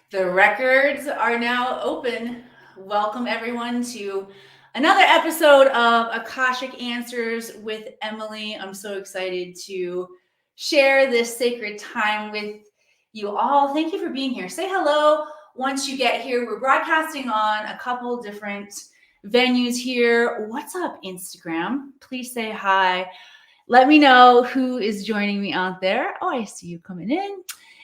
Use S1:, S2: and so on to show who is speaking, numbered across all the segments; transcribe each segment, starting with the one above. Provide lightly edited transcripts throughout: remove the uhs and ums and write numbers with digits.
S1: The records are now open. Welcome, everyone, to another episode of Akashic Answers with Emily. I'm so excited to share this sacred time with you all. Thank you for being here. Say hello once you get here. We're broadcasting on a couple different venues here. What's up, Instagram? Please say hi. Let me know who is joining me out there. Oh, I see you coming in.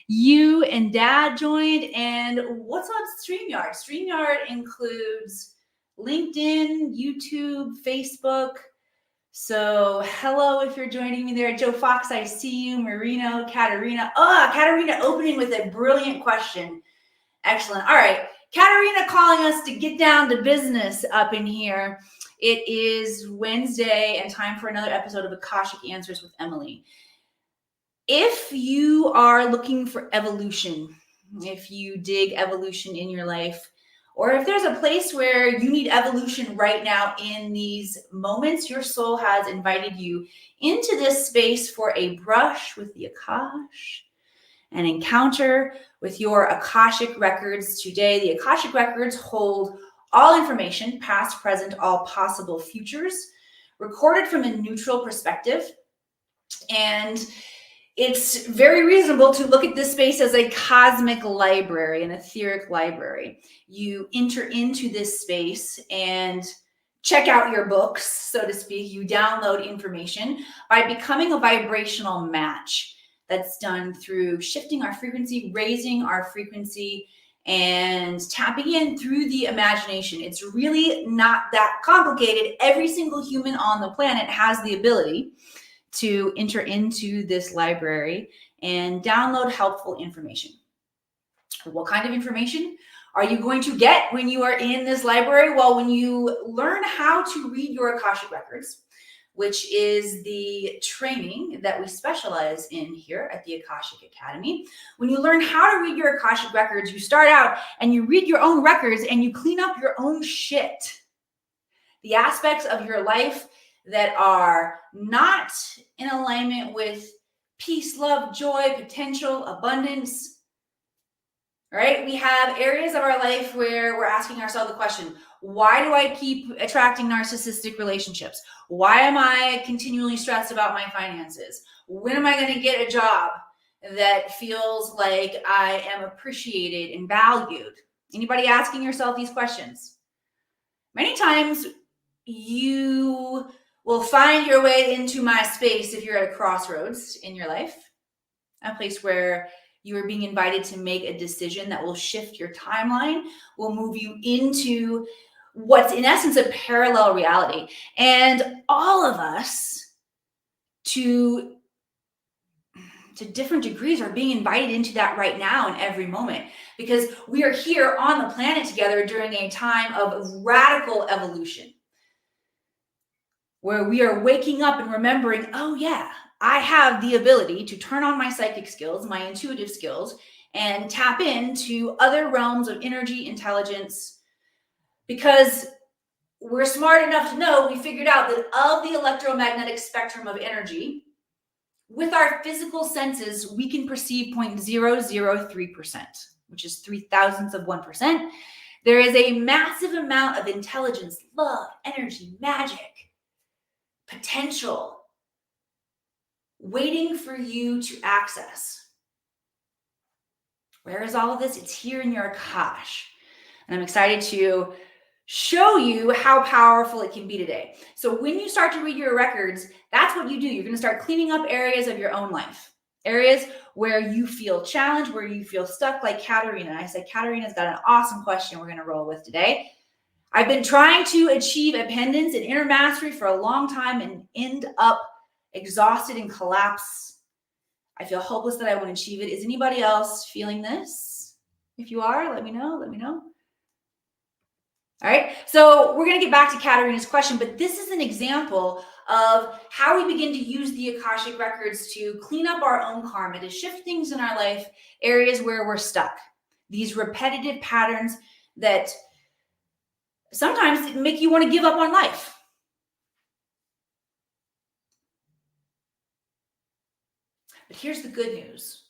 S1: You and Dad joined. And what's on StreamYard? StreamYard includes LinkedIn, YouTube, Facebook. So hello if you're joining me there. Joe Fox, I see you. Marino, Katarina. Katarina opening with a brilliant question. Excellent. All right. Katarina calling us to get down to business up in here. It is Wednesday and time for another episode of Akashic Answers with Emily. If you are looking for evolution, if you dig evolution in your life, or if there's a place where you need evolution right now in these moments, your soul has invited you into this space for a brush with the Akash, an encounter with your Akashic Records. Today, the Akashic Records hold all information, past, present, all possible futures, recorded from a neutral perspective. And it's very reasonable to look at this space as a cosmic library, an etheric library. You enter into this space and check out your books, so to speak. You download information by becoming a vibrational match. That's done through shifting our frequency, raising our frequency, and tapping in through the imagination. It's really not that complicated. Every single human on the planet has the ability to enter into this library and download helpful information. What kind of information are you going to get when you are in this library? Well, when you learn how to read your Akashic Records, which is the training that we specialize in here at the Akashic Academy. When you learn how to read your Akashic Records, you start out and you read your own records and you clean up your own shit. The aspects of your life that are not in alignment with peace, love, joy, potential, abundance. Right? We have areas of our life where we're asking ourselves the question, why do I keep attracting narcissistic relationships? Why am I continually stressed about my finances? When am I going to get a job that feels like I am appreciated and valued? Anybody asking yourself these questions? Many times you will find your way into my space if you're at a crossroads in your life, a place where you are being invited to make a decision that will shift your timeline, will move you into what's in essence a parallel reality. And all of us, to different degrees, are being invited into that right now in every moment, because we are here on the planet together during a time of radical evolution, where we are waking up and remembering, oh yeah, I have the ability to turn on my psychic skills, my intuitive skills, and tap into other realms of energy, intelligence, because we're smart enough to know, we figured out that of the electromagnetic spectrum of energy, with our physical senses, we can perceive 0.003%, which is 0.003%. There is a massive amount of intelligence, love, energy, magic, potential waiting for you to access. Where is all of this? It's here in your Akash. And I'm excited to show you how powerful it can be today. So when you start to read your records, that's what you do. You're going to start cleaning up areas of your own life, areas where you feel challenged, where you feel stuck, like Katarina. I said, Katarina's got an awesome question we're going to roll with today. I've been trying to achieve independence and inner mastery for a long time and end up exhausted and collapse. I feel hopeless that I won't achieve it. Is anybody else feeling this? If you are, let me know. Let me know. All right. So we're going to get back to Katarina's question, but this is an example of how we begin to use the Akashic Records to clean up our own karma, to shift things in our life, areas where we're stuck. These repetitive patterns that sometimes make you want to give up on life. But here's the good news.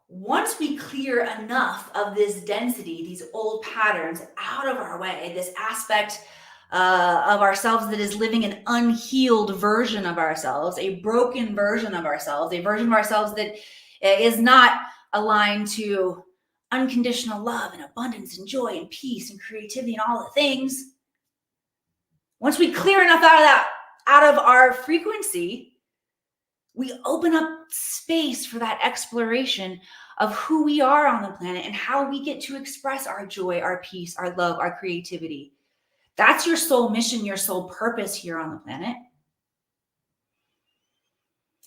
S1: once we clear enough of this density, these old patterns out of our way, this aspect of ourselves that is living an unhealed version of ourselves, a broken version of ourselves, a version of ourselves that is not aligned to unconditional love and abundance and joy and peace and creativity and all the things. Once we clear enough out of our frequency, we open up space for that exploration of who we are on the planet and how we get to express our joy, our peace, our love, our creativity. That's your soul mission, your soul purpose here on the planet.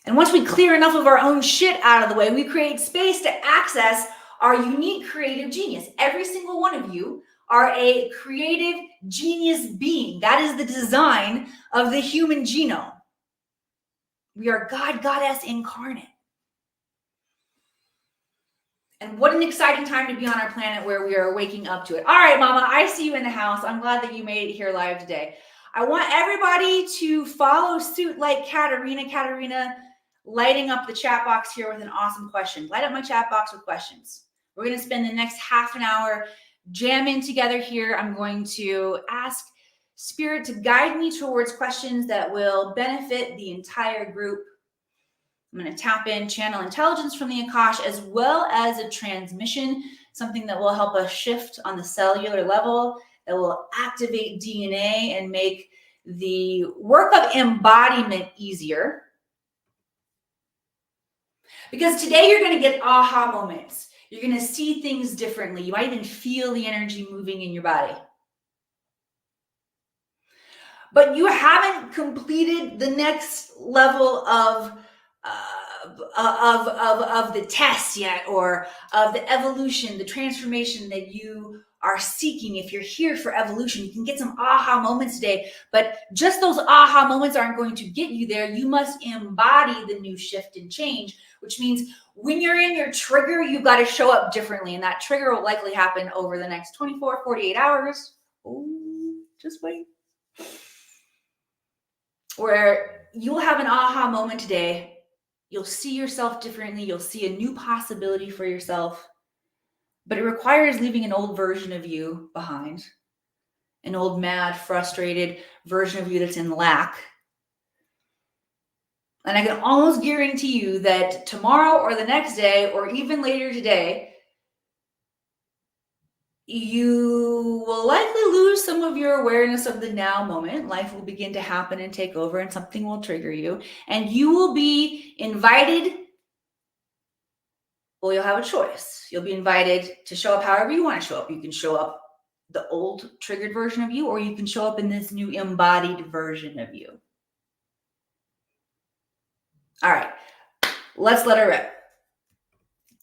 S1: And once we clear enough of our own shit out of the way, we create space to access our unique creative genius. Every single one of you are a creative genius being. That is the design of the human genome. We are God, Goddess incarnate. And what an exciting time to be on our planet where we are waking up to it. All right, Mama, I see you in the house. I'm glad that you made it here live today. I want everybody to follow suit like Katarina. Katarina lighting up the chat box here with an awesome question. Light up my chat box with questions. We're going to spend the next half an hour jamming together here. I'm going to ask Spirit to guide me towards questions that will benefit the entire group. I'm going to tap in channel intelligence from the Akash as well as a transmission, something that will help us shift on the cellular level, that will activate DNA and make the work of embodiment easier. Because today you're going to get aha moments. You're going to see things differently. You might even feel the energy moving in your body. But you haven't completed the next level of the test yet, or of the evolution, the transformation that you are seeking. If you're here for evolution, you can get some aha moments today, but just those aha moments aren't going to get you there. You must embody the new shift and change, which means when you're in your trigger, you've got to show up differently, and that trigger will likely happen over the next 24, 48 hours. Oh, just wait. Where you'll have an aha moment today. You'll see yourself differently. You'll see a new possibility for yourself. But it requires leaving an old version of you behind. An old, mad, frustrated version of you that's in lack. And I can almost guarantee you that tomorrow or the next day or even later today, you will likely lose some of your awareness of the now moment. Life will begin to happen and take over, and something will trigger you. And you will be invited. Well, you'll have a choice. You'll be invited to show up however you want to show up. You can show up the old triggered version of you, or you can show up in this new embodied version of you. All right, let's let her rip.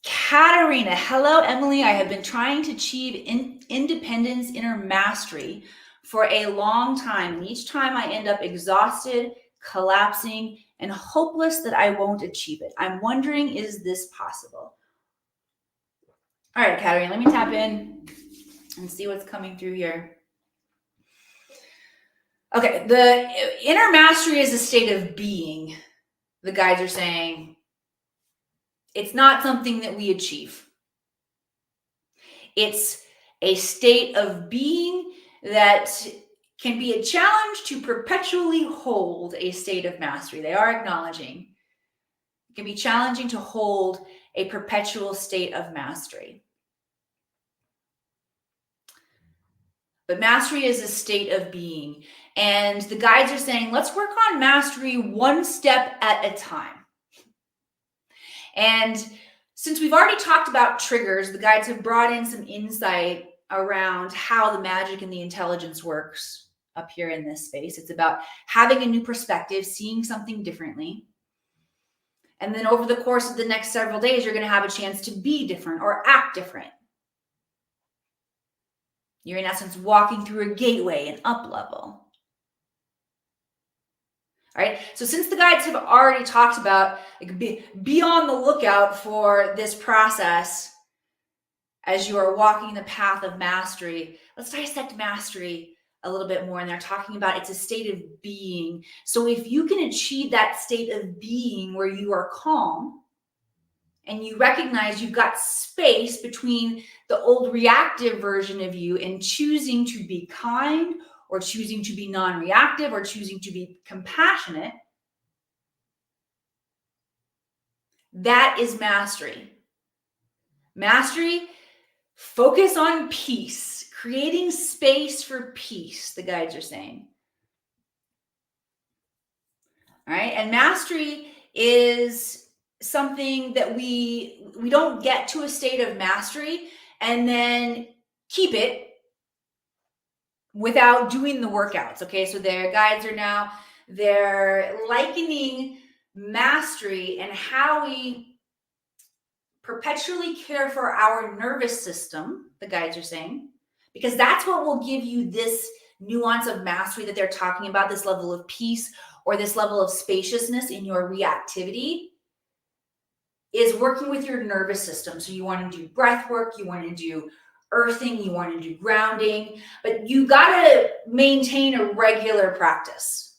S1: Katarina, hello, Emily. I have been trying to achieve independence, inner mastery for a long time. And each time I end up exhausted, collapsing, and hopeless that I won't achieve it. I'm wondering, is this possible? All right, Katarina, let me tap in and see what's coming through here. Okay, the inner mastery is a state of being. The guides are saying it's not something that we achieve. It's a state of being that can be a challenge to perpetually hold a state of mastery. They are acknowledging it can be challenging to hold a perpetual state of mastery. But mastery is a state of being. And the guides are saying, let's work on mastery one step at a time. And since we've already talked about triggers, the guides have brought in some insight around how the magic and the intelligence works up here in this space. It's about having a new perspective, seeing something differently. And then over the course of the next several days, you're going to have a chance to be different or act different. You're in essence walking through a gateway, an up level. All right. So since the guides have already talked about, like, be on the lookout for this process as you are walking the path of mastery, let's dissect mastery a little bit more. And they're talking about it's a state of being. So if you can achieve that state of being where you are calm, and you recognize you've got space between the old reactive version of you and choosing to be kind, or choosing to be non-reactive, or choosing to be compassionate, that is mastery. Mastery, focus on peace, creating space for peace, the guides are saying. All right, and mastery is something that we don't get to a state of mastery and then keep it without doing the workouts. Okay, so their guides are now, they're likening mastery and how we perpetually care for our nervous system, the guides are saying, because that's what will give you this nuance of mastery that they're talking about, this level of peace or this level of spaciousness in your reactivity, is working with your nervous system. So you want to do breath work, you want to do earthing, you want to do grounding, but you got to maintain a regular practice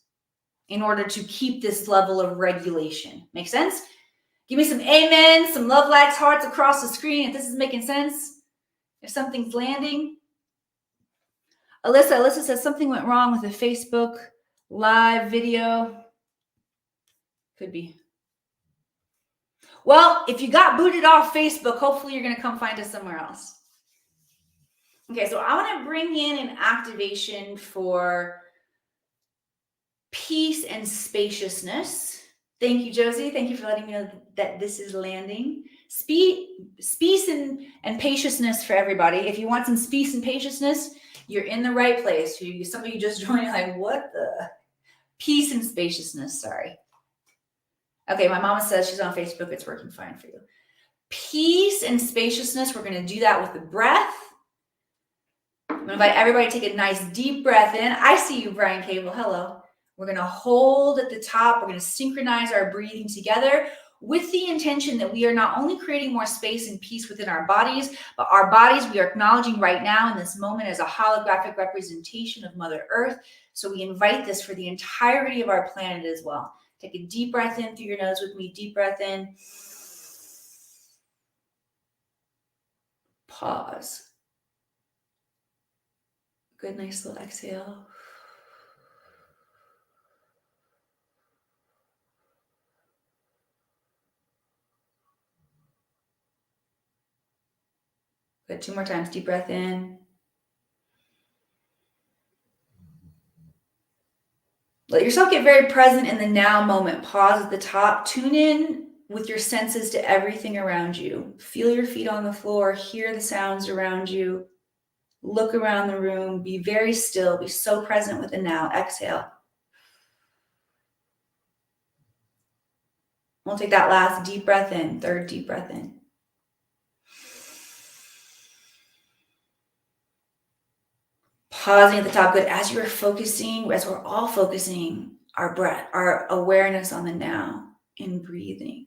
S1: in order to keep this level of regulation. Make sense? Give me some amen, some love likes, hearts across the screen if this is making sense, if something's landing. Alyssa says something went wrong with the Facebook live video. Could be. Well, if you got booted off Facebook, hopefully you're going to come find us somewhere else. Okay, so I want to bring in an activation for peace and spaciousness. Thank you, Josie. Thank you for letting me know that this is landing. Space and spaciousness for everybody. If you want some space and spaciousness, you're in the right place. Some of you just joined, like, what the? Peace and spaciousness, sorry. Okay, my mama says she's on Facebook. It's working fine for you. Peace and spaciousness. We're going to do that with the breath. I'm going to invite everybody to take a nice deep breath in. I see you, Brian Cable. Hello. We're going to hold at the top. We're going to synchronize our breathing together with the intention that we are not only creating more space and peace within our bodies, but our bodies we are acknowledging right now in this moment as a holographic representation of Mother Earth. So we invite this for the entirety of our planet as well. Take a deep breath in through your nose with me. Deep breath in. Pause. Good, nice little exhale. Good, 2 more times. Deep breath in. Let yourself get very present in the now moment. Pause at the top. Tune in with your senses to everything around you. Feel your feet on the floor. Hear the sounds around you. Look around the room. Be very still. Be so present with the now. Exhale. We'll take that last deep breath in. Third deep breath in. Pausing at the top. Good. As you're focusing, as we're all focusing our breath, our awareness on the now in breathing.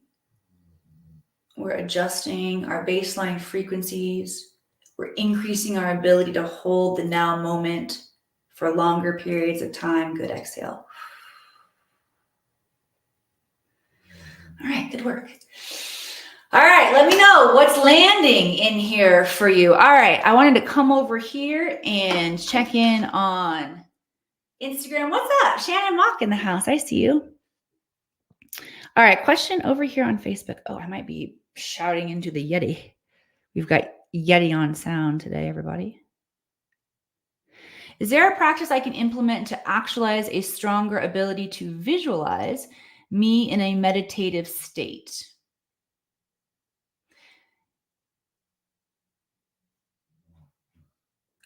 S1: We're adjusting our baseline frequencies. We're increasing our ability to hold the now moment for longer periods of time. Good. Exhale. All right. Good work. All right. Let me know what's landing in here for you. All right. I wanted to come over here and check in on Instagram. What's up? Shannon Mock in the house. I see you. All right. Question over here on Facebook. Oh, I might be shouting into the Yeti. We've got Yeti on sound today, everybody. Is there a practice I can implement to actualize a stronger ability to visualize me in a meditative state?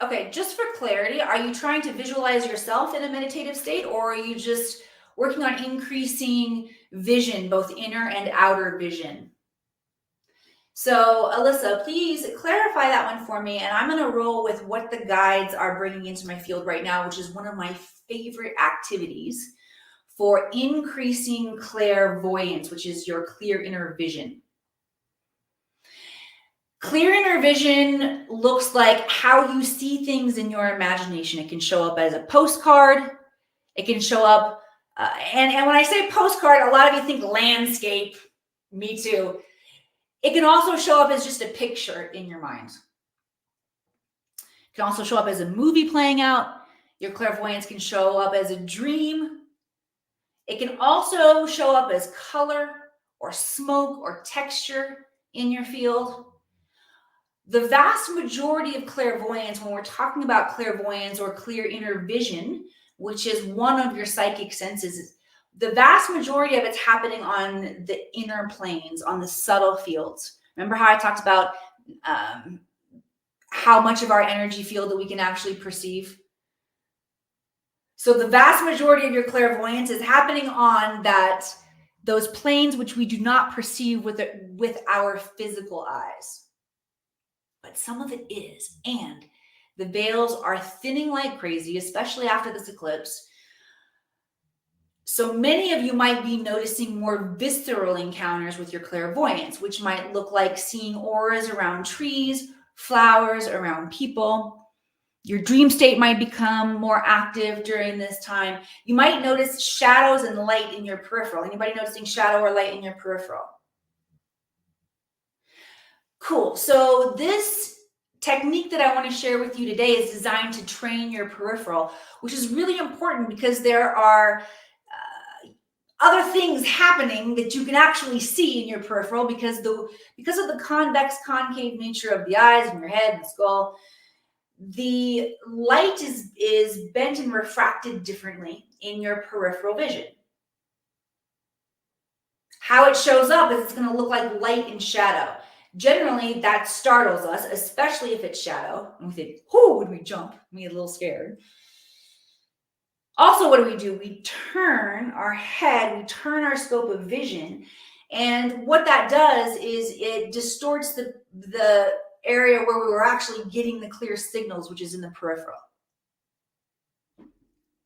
S1: Okay, just for clarity, are you trying to visualize yourself in a meditative state, or are you just working on increasing vision, both inner and outer vision? So, Alyssa, please clarify that one for me, and I'm going to roll with what the guides are bringing into my field right now, which is one of my favorite activities for increasing clairvoyance, which is your clear inner vision. Clear inner vision looks like how you see things in your imagination. It can show up as a postcard. It can show up, and when I say postcard, a lot of you think landscape. Me too. It can also show up as just a picture in your mind. It can also show up as a movie playing out. Your clairvoyance can show up as a dream. It can also show up as color or smoke or texture in your field. The vast majority of clairvoyance, when we're talking about clairvoyance or clear inner vision, which is one of your psychic senses, the vast majority of it's happening on the inner planes, on the subtle fields. Remember how I talked about how much of our energy field that we can actually perceive? So the vast majority of your clairvoyance is happening on those planes which we do not perceive with our physical eyes. But some of it is, and the veils are thinning like crazy, especially after this eclipse. So many of you might be noticing more visceral encounters with your clairvoyance, which might look like seeing auras around trees, flowers, around people. Your dream state might become more active during this time. You might notice shadows and light in your peripheral. Anybody noticing shadow or light in your peripheral? Cool. So this technique that I want to share with you today is designed to train your peripheral, which is really important because there are other things happening that you can actually see in your peripheral because of the convex concave nature of the eyes and your head and skull. The light is bent and refracted differently in your peripheral vision. How it shows up is it's going to look like light and shadow. Generally, that startles us, especially if it's shadow. And we think, "Whoo!" Would we jump? We get a little scared. Also, what do? We turn our head, we turn our scope of vision. And what that does is it distorts the area where we were actually getting the clear signals, which is in the peripheral.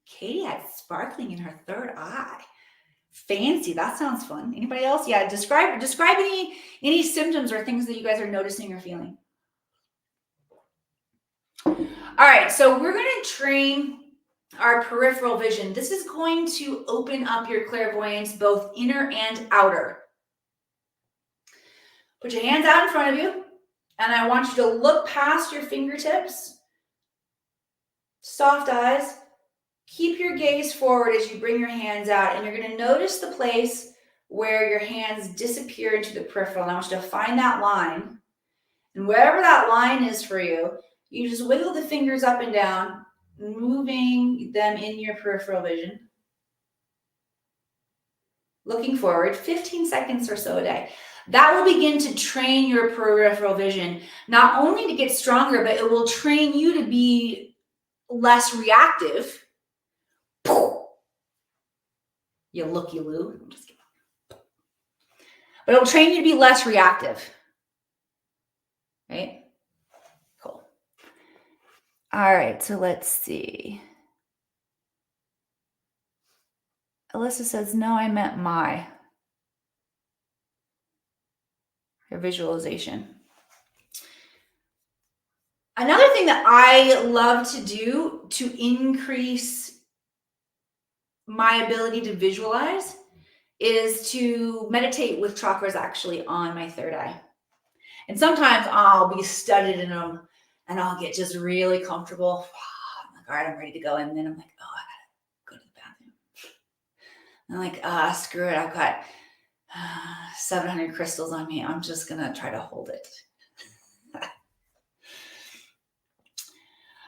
S1: Katie had sparkling in her third eye. Fancy. That sounds fun. Anybody else? Yeah. Describe any symptoms or things that you guys are noticing or feeling. All right. So we're going to train our peripheral vision. This is going to open up your clairvoyance, both inner and outer. Put your hands out in front of you, and I want you to look past your fingertips. Soft eyes. Keep your gaze forward as you bring your hands out, and you're going to notice the place where your hands disappear into the peripheral. And I want you to find that line. And wherever that line is for you, you just wiggle the fingers up and down, moving them in your peripheral vision. Looking forward, 15 seconds or so a day. That will begin to train your peripheral vision, not only to get stronger, but it will train you to be less reactive. You looky-loo. I'm just kidding. But it'll train you to be less reactive. Right? Cool. All right, so let's see. Alyssa says, no, I meant my. Her visualization. Another thing that I love to do to increase my ability to visualize is to meditate with chakras actually on my third eye. And sometimes I'll be studied in them and I'll get just really comfortable. I'm like, all right, I'm ready to go. And then I'm like, oh, I gotta go to the bathroom. And I'm like, screw it. I've got 700 crystals on me. I'm just gonna try to hold it.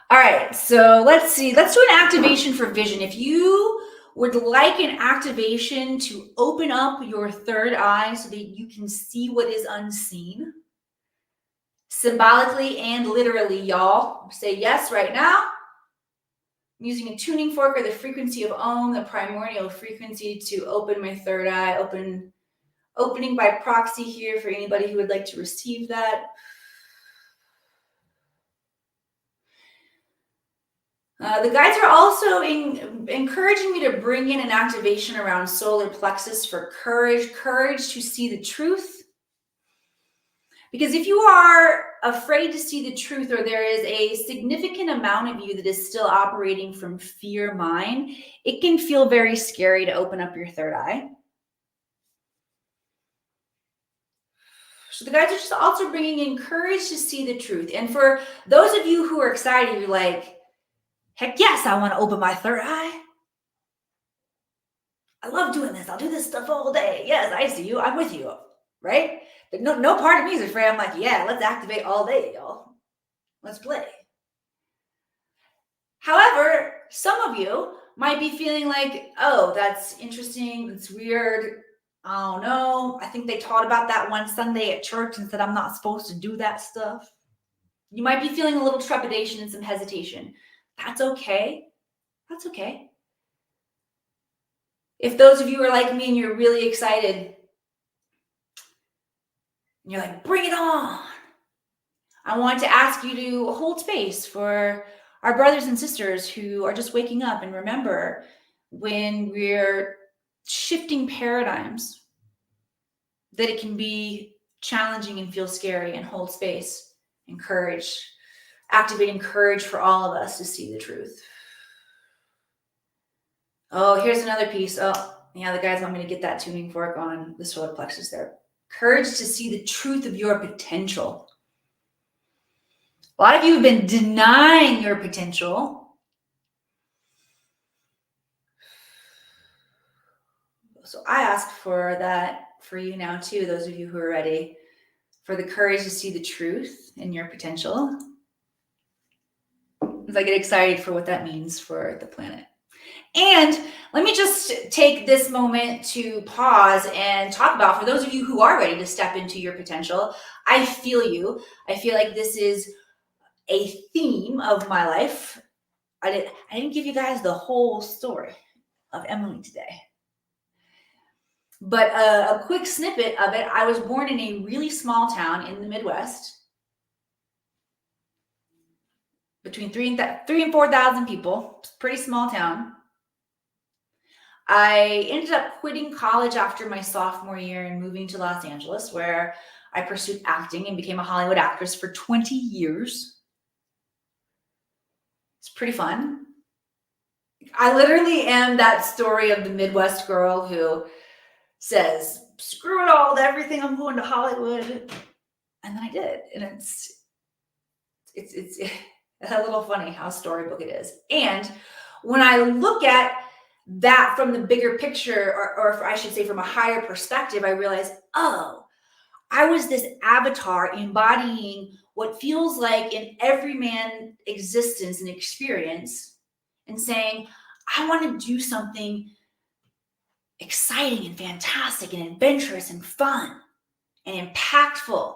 S1: All right, so let's see. Let's do an activation for vision. If you would like an activation to open up your third eye so that you can see what is unseen, symbolically and literally, y'all, say yes right now. I'm using a tuning fork or the frequency of Om, the primordial frequency, to open my third eye. Opening by proxy here for anybody who would like to receive that. The guides are also encouraging me to bring in an activation around solar plexus for courage to see the truth. Because if you are afraid to see the truth, or there is a significant amount of you that is still operating from fear mind, it can feel very scary to open up your third eye. So the guides are just also bringing in courage to see the truth. And for those of you who are excited, you're like, heck yes, I want to open my third eye. I love doing this. I'll do this stuff all day. Yes, I see you. I'm with you, right? But no part of me is afraid. I'm like, yeah, let's activate all day, y'all. Let's play. However, some of you might be feeling like, oh, that's interesting. It's weird. I don't know. I think they taught about that one Sunday at church and said I'm not supposed to do that stuff. You might be feeling a little trepidation and some hesitation. That's okay. That's okay. If those of you are like me and you're really excited, and you're like, bring it on. I want to ask you to hold space for our brothers and sisters who are just waking up. And remember, when we're shifting paradigms, that it can be challenging and feel scary, and hold space and courage, activating courage for all of us to see the truth. Oh, here's another piece. Oh, yeah, the guys want me to get that tuning fork on the solar plexus there. Courage to see the truth of your potential. A lot of you have been denying your potential. So I ask for that for you now too, those of you who are ready, for the courage to see the truth in your potential. As I get excited for what that means for the planet. And let me just take this moment to pause and talk about, for those of you who are ready to step into your potential, I feel you. I feel like this is a theme of my life. I didn't give you guys the whole story of Emily today. But a quick snippet of it. I was born in a really small town in the Midwest, between 3,000 and 4,000 people. Pretty small town. I ended up quitting college after my sophomore year and moving to Los Angeles, where I pursued acting and became a Hollywood actress for 20 years. It's pretty fun. I literally am that story of the Midwest girl who says, screw it all, everything, I'm going to Hollywood. And then I did. And it's a little funny how storybook it is. And when I look at that from the bigger picture, or I should say from a higher perspective, I realize, oh, I was this avatar embodying what feels like an everyman existence and experience, and saying, I want to do something exciting and fantastic and adventurous and fun and impactful.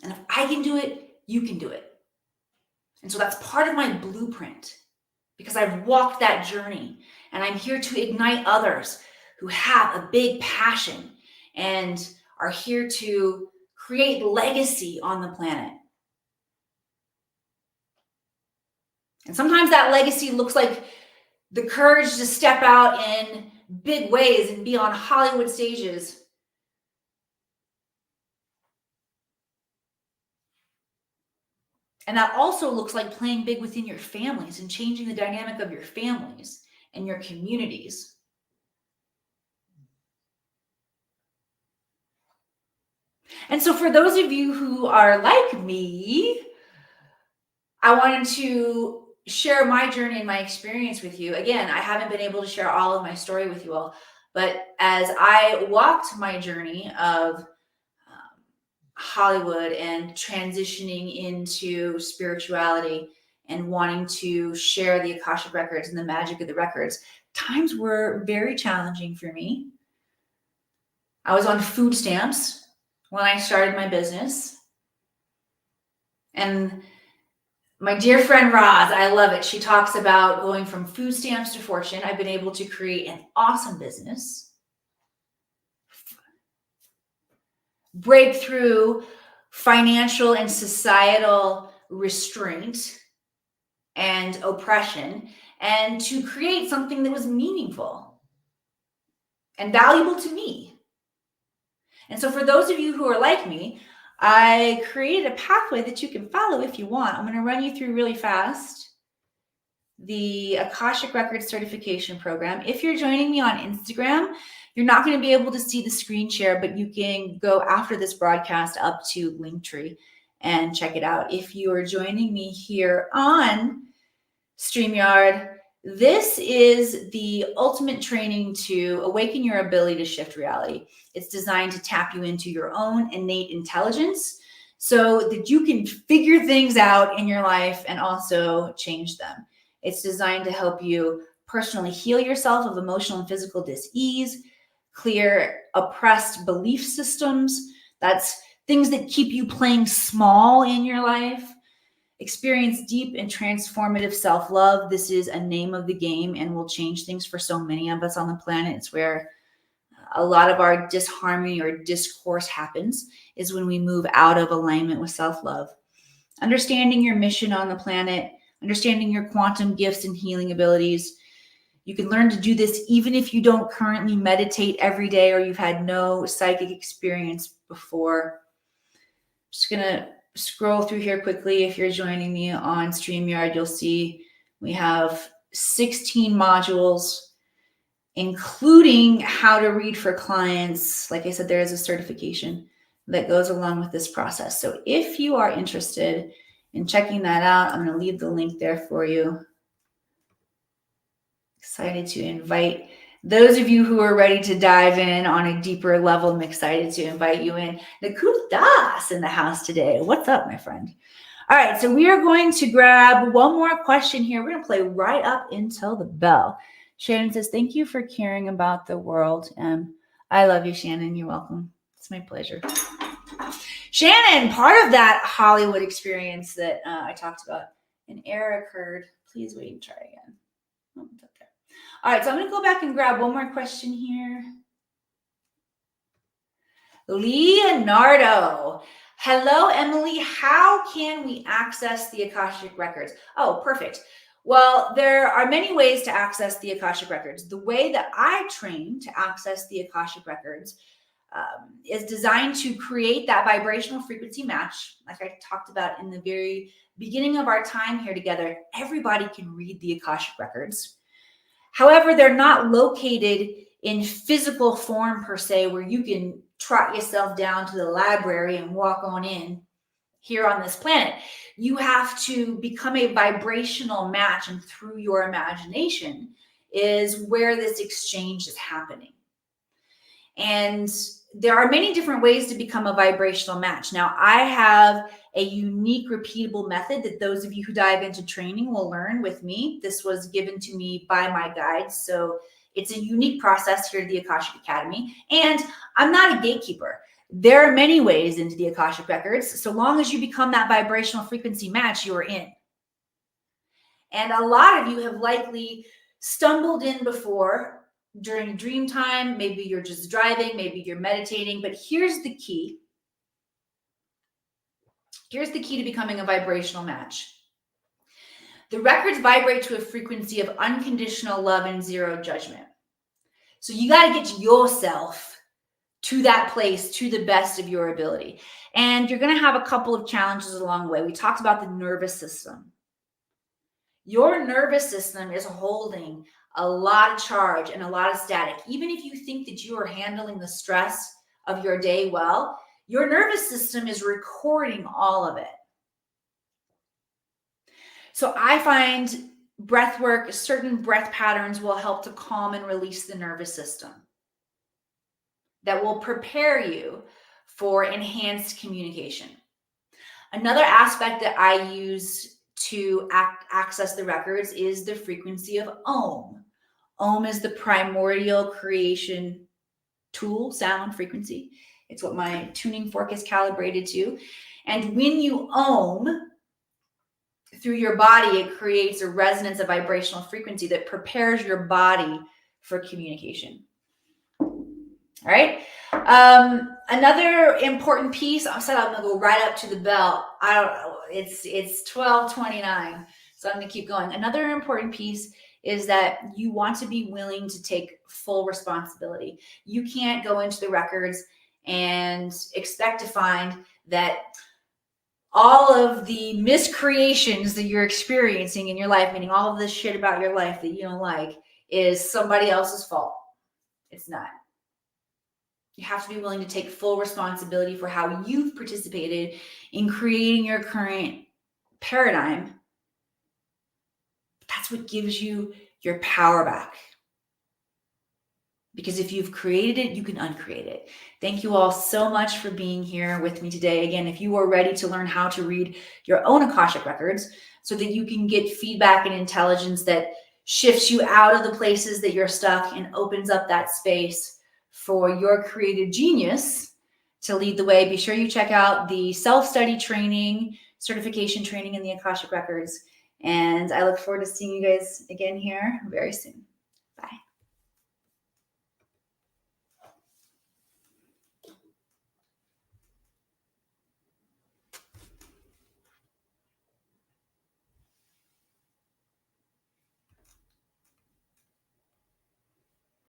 S1: And if I can do it, you can do it. And so that's part of my blueprint, because I've walked that journey, and I'm here to ignite others who have a big passion and are here to create legacy on the planet. And sometimes that legacy looks like the courage to step out in big ways and be on Hollywood stages. And that also looks like playing big within your families and changing the dynamic of your families and your communities. And so for those of you who are like me, I wanted to share my journey and my experience with you. Again, I haven't been able to share all of my story with you all, but as I walked my journey of Hollywood and transitioning into spirituality and wanting to share the Akashic Records and the magic of the records, times were very challenging for me. I was on food stamps when I started my business. And my dear friend Roz, I love it. She talks about going from food stamps to fortune. I've been able to create an awesome business, break through financial and societal restraint and oppression, and to create something that was meaningful and valuable to me. And so for those of you who are like me, I created a pathway that you can follow if you want. I'm going to run you through really fast the Akashic Records certification program. If you're joining me on Instagram, You're not going to be able to see the screen share, but you can go after this broadcast up to Linktree and check it out. If you are joining me here on StreamYard, this is the ultimate training to awaken your ability to shift reality. It's designed to tap you into your own innate intelligence so that you can figure things out in your life and also change them. It's designed to help you personally heal yourself of emotional and physical dis-ease, clear oppressed belief systems. That's things that keep you playing small in your life. Experience deep and transformative self-love. This is a name of the game and will change things for so many of us on the planet. It's where a lot of our disharmony or discourse happens, is when we move out of alignment with self-love. Understanding your mission on the planet, understanding your quantum gifts and healing abilities. You can learn to do this even if you don't currently meditate every day or you've had no psychic experience before. Just gonna scroll through here quickly. If you're joining me on StreamYard, you'll see we have 16 modules, including how to read for clients. Like I said, there is a certification that goes along with this process. So if you are interested in checking that out, I'm going to leave the link there for you. Excited to invite those of you who are ready to dive in on a deeper level. I'm excited to invite you in. Nakudas in the house today. What's up, my friend? All right, so we are going to grab one more question here. We're going to play right up until the bell. Shannon says, thank you for caring about the world. I love you, Shannon. You're welcome. It's my pleasure. Shannon, part of that Hollywood experience that I talked about, an error occurred. Please wait and try again. Oh, it's okay. All right, so I'm going to go back and grab one more question here. Leonardo. Hello, Emily. How can we access the Akashic Records? Oh, perfect. Well, there are many ways to access the Akashic Records. The way that I train to access the Akashic Records is designed to create that vibrational frequency match. Like I talked about in the very beginning of our time here together, everybody can read the Akashic Records. However, they're not located in physical form per se, where you can trot yourself down to the library and walk on in here on this planet. You have to become a vibrational match, and through your imagination is where this exchange is happening. And there are many different ways to become a vibrational match. Now, I have a unique, repeatable method that those of you who dive into training will learn with me. This was given to me by my guides. So it's a unique process here at the Akashic Academy. And I'm not a gatekeeper. There are many ways into the Akashic Records. So long as you become that vibrational frequency match, you are in. And a lot of you have likely stumbled in before during dream time. Maybe you're just driving, maybe you're meditating, but here's the key. Here's the key to becoming a vibrational match. The records vibrate to a frequency of unconditional love and zero judgment. So you got to get yourself to that place to the best of your ability. And you're going to have a couple of challenges along the way. We talked about the nervous system. Your nervous system is holding a lot of charge and a lot of static. Even if you think that you are handling the stress of your day well, your nervous system is recording all of it. So I find breath work, certain breath patterns will help to calm and release the nervous system. That will prepare you for enhanced communication. Another aspect that I use to access the records is the frequency of Om. Om is the primordial creation tool, sound frequency. It's what my tuning fork is calibrated to. And when you Om through your body, it creates a resonance of vibrational frequency that prepares your body for communication. All right. Another important piece, I said I'm going to go right up to the bell. I don't know. It's 12:29. So I'm going to keep going. Another important piece is that you want to be willing to take full responsibility. You can't go into the records and expect to find that all of the miscreations that you're experiencing in your life, meaning all of this shit about your life that you don't like, is somebody else's fault. It's not. You have to be willing to take full responsibility for how you've participated in creating your current paradigm. That's what gives you your power back. Because if you've created it, you can uncreate it. Thank you all so much for being here with me today. Again, if you are ready to learn how to read your own Akashic records so that you can get feedback and intelligence that shifts you out of the places that you're stuck and opens up that space for your creative genius to lead the way, be sure you check out the self-study training, certification training in the Akashic Records. And I look forward to seeing you guys again here very soon.